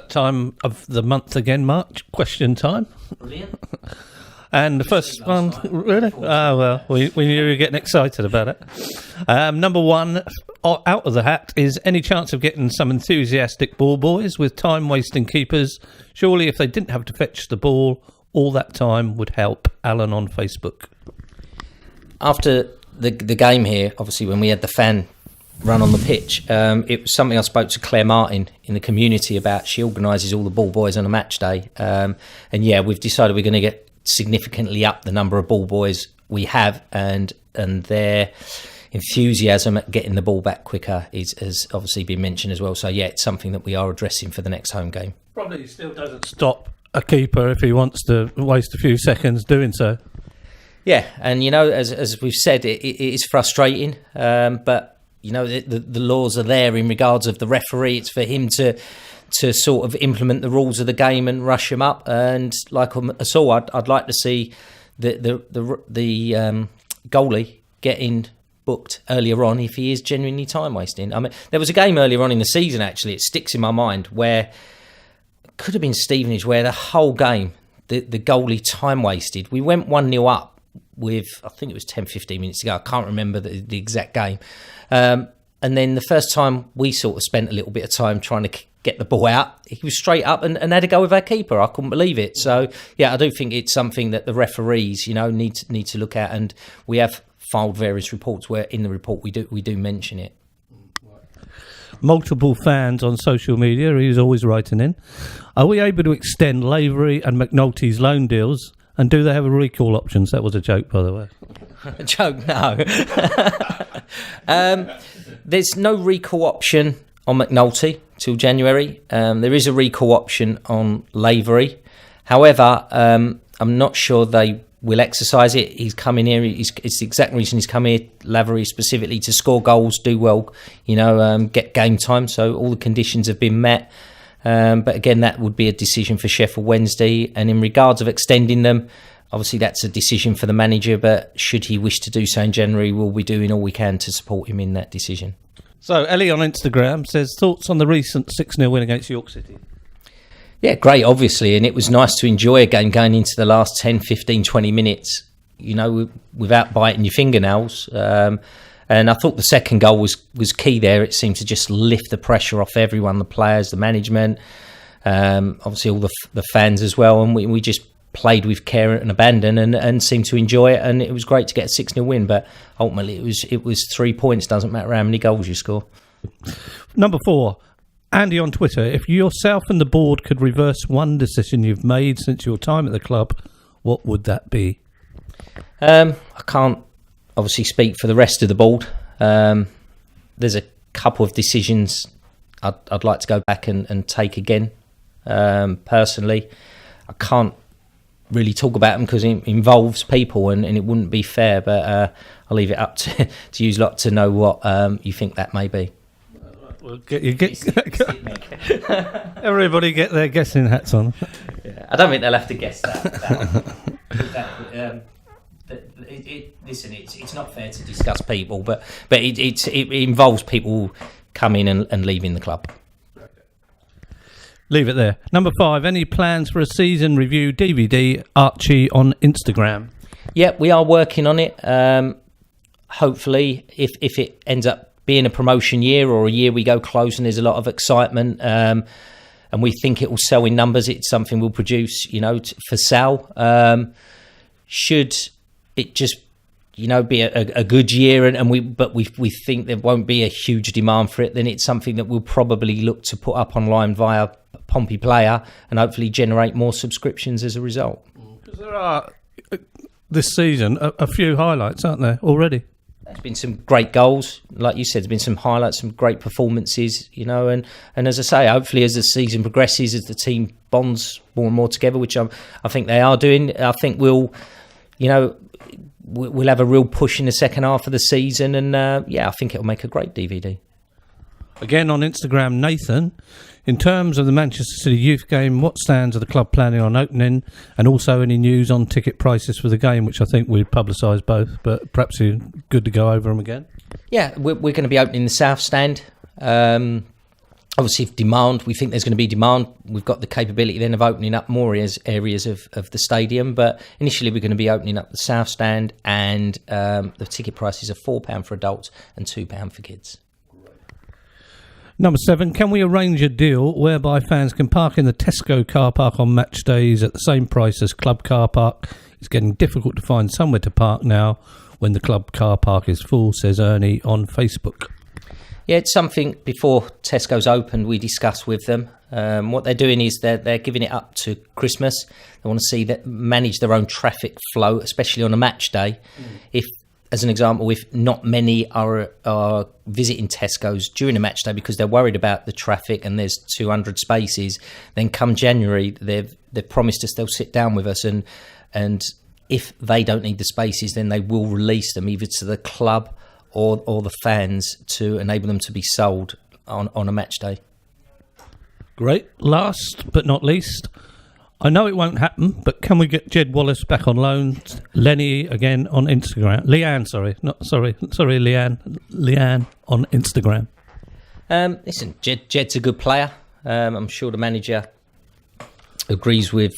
that time of the month again, March. Question time. Brilliant. And the first one, really? Oh, well, we knew you were getting excited about it. Number one, out of the hat, is any chance of getting some enthusiastic ball boys with time-wasting keepers? Surely if they didn't have to fetch the ball, all that time would help. Alan on Facebook. After the game here, obviously when we had the fan run on the pitch, it was something I spoke to Claire Martin in the community about. She organises all the ball boys on a match day. And yeah, we've decided we're going to get significantly up the number of ball boys we have, and their enthusiasm at getting the ball back quicker has obviously been mentioned as well. So yeah, it's something that we are addressing for the next home game. Probably still doesn't stop a keeper if he wants to waste a few seconds doing so. Yeah, and you know, as we've said, it is frustrating, but you know, the laws are there in regards of the referee. It's for him to sort of implement the rules of the game and rush him up. And like us all, I'd like to see the goalie getting booked earlier on if he is genuinely time wasting. I mean, there was a game earlier on in the season, actually, it sticks in my mind, where it could have been Stevenage, where the whole game the goalie time wasted. We went 1-0 up with, I think it was 10-15 minutes to go. I can't remember the exact game. And then the first time we sort of spent a little bit of time trying to get the ball out, he was straight up and had a go with our keeper. I couldn't believe it. So yeah, I do think it's something that the referees, you know, need to look at, and we have filed various reports where in the report we do mention it. Multiple fans on social media, he's always writing in. Are we able to extend Lavery and McNulty's loan deals? And do they have a recall options? That was a joke, by the way. A joke? No. There's no recall option on McNulty till January. There is a recall option on Lavery. However, I'm not sure they will exercise it. He's coming here. It's the exact reason he's come here, Lavery, specifically to score goals, do well, you know, get game time. So all the conditions have been met. But again, that would be a decision for Sheffield Wednesday. And in regards of extending them, obviously that's a decision for the manager. But should he wish to do so in January, we'll be doing all we can to support him in that decision. So Ellie on Instagram says, thoughts on the recent 6-0 win against York City? Yeah, great, obviously. And it was nice to enjoy a game going into the last 10, 15, 20 minutes, you know, without biting your fingernails. And I thought the second goal was key there. It seemed to just lift the pressure off everyone, the players, the management, obviously all the fans as well. And we just played with care and abandon and seemed to enjoy it. And it was great to get a 6-0 win. But ultimately, it was 3 points. Doesn't matter how many goals you score. Number 4, Andy on Twitter. If yourself and the board could reverse one decision you've made since your time at the club, what would that be? I can't obviously speak for the rest of the board. There's a couple of decisions I'd like to go back and take again. Personally, I can't really talk about them because it involves people and it wouldn't be fair, but I'll leave it up to you lot to know what you think that may be. Well, everybody get their guessing hats on. Yeah, I don't think they'll have to guess that. Listen, it's not fair to discuss people, but it involves people coming and leaving the club. Leave it there. Number 5, any plans for a season review DVD? Archie on Instagram. Yeah, we are working on it. Hopefully, if it ends up being a promotion year or a year we go close and there's a lot of excitement, and we think it will sell in numbers, it's something we'll produce, you know, for sale. Should it just, you know, be a good year but we think there won't be a huge demand for it, then it's something that we'll probably look to put up online via Pompey Player and hopefully generate more subscriptions as a result. Because there are, this season, a few highlights, aren't there, already? There's been some great goals, like you said. There's been some highlights, some great performances, you know, and as I say, hopefully as the season progresses, as the team bonds more and more together, which I think they are doing, I think we'll have a real push in the second half of the season, and I think it'll make a great DVD. Again on Instagram, Nathan, in terms of the Manchester City youth game, what stands are the club planning on opening, and also any news on ticket prices for the game, which I think we've publicised both, but perhaps you're good to go over them again. Yeah, we're going to be opening the South Stand. I Obviously, if demand, we think there's going to be demand. We've got the capability then of opening up more areas of the stadium. But initially, we're going to be opening up the South Stand, and the ticket prices are £4 for adults and £2 for kids. Number 7, can we arrange a deal whereby fans can park in the Tesco car park on match days at the same price as club car park? It's getting difficult to find somewhere to park now when the club car park is full, says Ernie on Facebook. Yeah, it's something before Tesco's opened we discussed with them. What they're doing is they're giving it up to Christmas. They want to see that manage their own traffic flow, especially on a match day. If, as an example, if not many are visiting Tesco's during a match day because they're worried about the traffic and there's 200 spaces, then come January they've promised us they'll sit down with us and if they don't need the spaces, then they will release them either to the club or the fans to enable them to be sold on a match day. Great. Last but not least, I know it won't happen, but can we get Jed Wallace back on loan? Lenny again on Instagram. Leanne on Instagram. Listen, Jed's a good player. I'm sure the manager agrees with,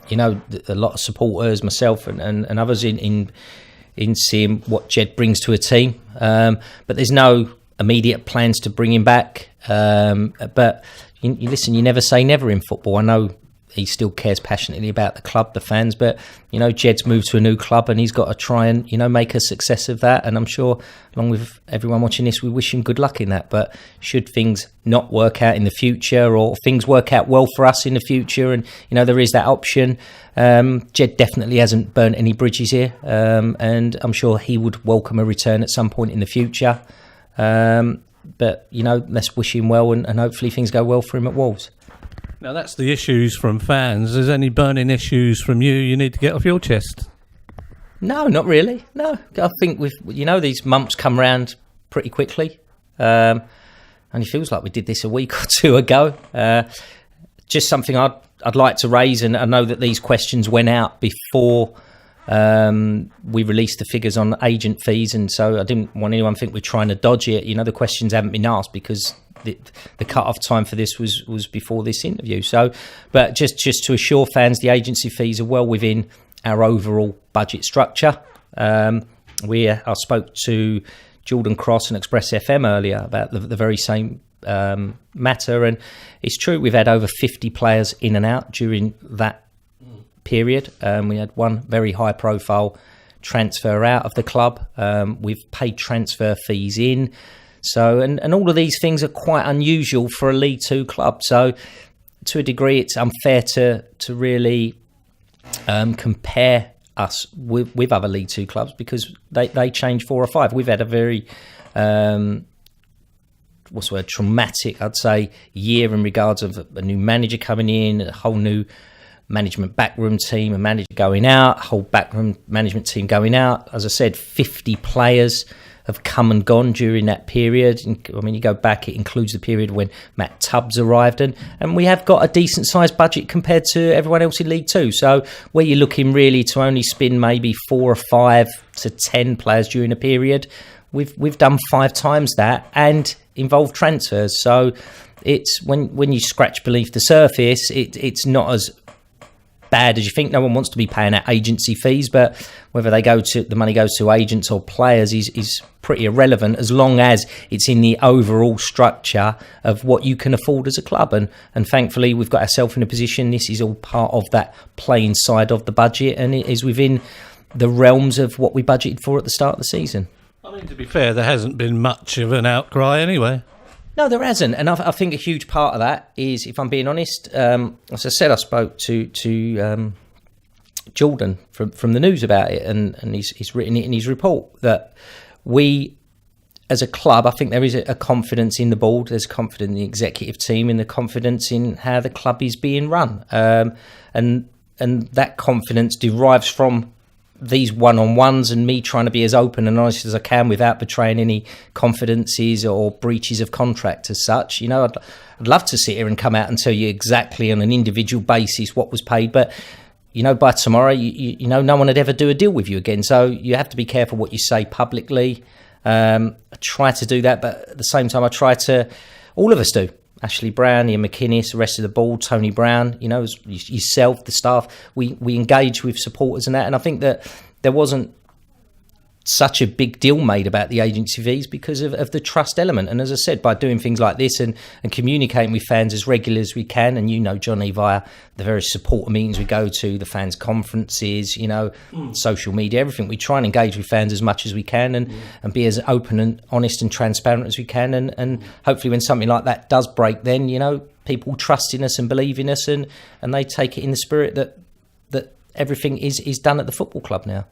a lot of supporters, myself and others in seeing what Jed brings to a team. But there's no immediate plans to bring him back. But listen, you never say never in football. I know he still cares passionately about the club, the fans, but, Jed's moved to a new club and he's got to try and, make a success of that. And I'm sure, along with everyone watching this, we wish him good luck in that. But should things not work out in the future or things work out well for us in the future and, there is that option, Jed definitely hasn't burnt any bridges here. And I'm sure he would welcome a return at some point in the future. But, let's wish him well and hopefully things go well for him at Wolves. Now, that's the issues from fans. Is there any burning issues from you need to get off your chest? No, not really. No, I think these months come around pretty quickly. Only feels like we did this a week or two ago. Just something I'd like to raise, and I know that these questions went out before we released the figures on agent fees, and so I didn't want anyone to think we're trying to dodge it. The questions haven't been asked because the cut-off time for this was before this interview. So, but just to assure fans, the agency fees are well within our overall budget structure. I spoke to Jordan Cross and Express FM earlier about the very same matter, and it's true we've had over 50 players in and out during that period. We had one very high-profile transfer out of the club. We've paid transfer fees in. So, and all of these things are quite unusual for a League Two club. So, to a degree, it's unfair to really compare us with other League Two clubs because they change 4 or 5. We've had a very, traumatic, I'd say, year in regards of a new manager coming in, a whole new management backroom team, a manager going out, a whole backroom management team going out. As I said, 50 players have come and gone during that period. I mean, you go back, it includes the period when Matt Tubbs arrived, and we have got a decent sized budget compared to everyone else in League Two. So where you're looking really to only spin maybe 4 or 5 to 10 players during a period, we've done 5 times that and involved transfers. So it's when you scratch beneath the surface, it's not as bad as you think. No one wants to be paying out agency fees, but whether the money goes to agents or players is pretty irrelevant as long as it's in the overall structure of what you can afford as a club. And thankfully, we've got ourselves in a position. This is all part of that playing side of the budget, and it is within the realms of what we budgeted for at the start of the season. I mean, to be fair, there hasn't been much of an outcry anyway. No, there hasn't, and I think a huge part of that is, if I'm being honest, as I said, I spoke to Jordan from the news about it, and he's written it in his report that we, as a club, I think there is a confidence in the board, there's confidence in the executive team, and the confidence in how the club is being run, and that confidence derives from these one-on-ones and me trying to be as open and honest as I can without betraying any confidences or breaches of contract as such. I'd love to sit here and come out and tell you exactly on an individual basis what was paid, but by tomorrow, no one would ever do a deal with you again. So you have to be careful what you say publicly. I try to do that, but at the same time, all of us do. Ashley Brown, Ian McInnes, the rest of the board, Tony Brown, yourself, the staff, we engage with supporters and that. And I think that there wasn't such a big deal made about the agency fees because of the trust element. And as I said, by doing things like this and communicating with fans as regular as we can, and Johnny, via the various supporter meetings we go to, the fans conferences, social media, everything, we try and engage with fans as much as we can and be as open and honest and transparent as we can. And hopefully when something like that does break, then, people trust in us and believe in us and they take it in the spirit that everything is done at the football club now.